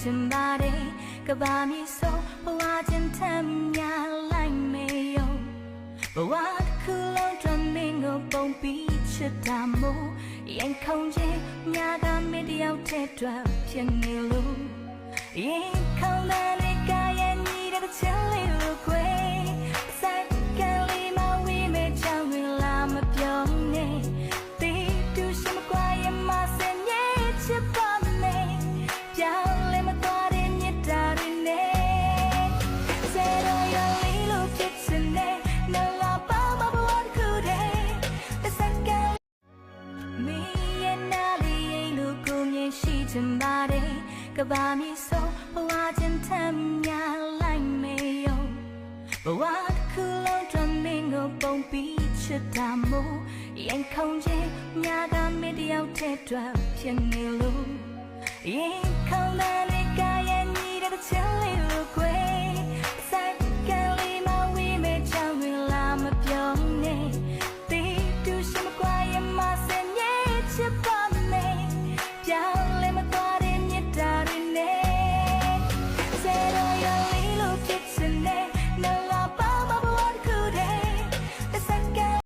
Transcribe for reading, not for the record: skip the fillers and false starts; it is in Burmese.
ချင်ပါတယ်ကဘာမီဆိုဘဝချင်းထမ်းများလိုက်မေယုံဘဝတစ်ခုလုံးတွင်မင်းကိုပုံပြီးချစ်တာမို့ရင်ခုန်ခြင်းညာကမင်းတယောက်တည်းတွေ့ဖြစ်နေလို့ရင်ခုန်တဲ့လေကရဲ့ညီတဲ့ချစ်လေးကိုခွေစက်ကလေးမဝေးမဲ့ချောင်းဝင်လာမပြောနဲ့တီးတူရှိမကွာရဲ့မစင်ရဲ့ချစ်ပါနဲ့ပြောင်းလဲမသွားတဲ့မြတ်တာတွေနဲ့ဇေရိုရလေးလို့ဖြစ်စနေနှလာပါမဘဝတစ်ခုတည်းတစ်စက္ကန့်မင်းရဲ့နားလေးရင်လို့ကိုမြင်ရှိချင်ပါတယ်ကဘာမီဆိုဘဝချင်းထမ်းများလိုက်မေယုံဘဝတစ်ခုလုံးတွင်မင်းကိုပုံပြီးချစ်တာမို့ရင်ခုန်ခြင်းညာကမင်းတယောက်တည်းတွေ့ဖြစ်နေလို့ရင်ခုန်တဲ့လေကရဲ့ညီတဲ့ချစ်လေးကို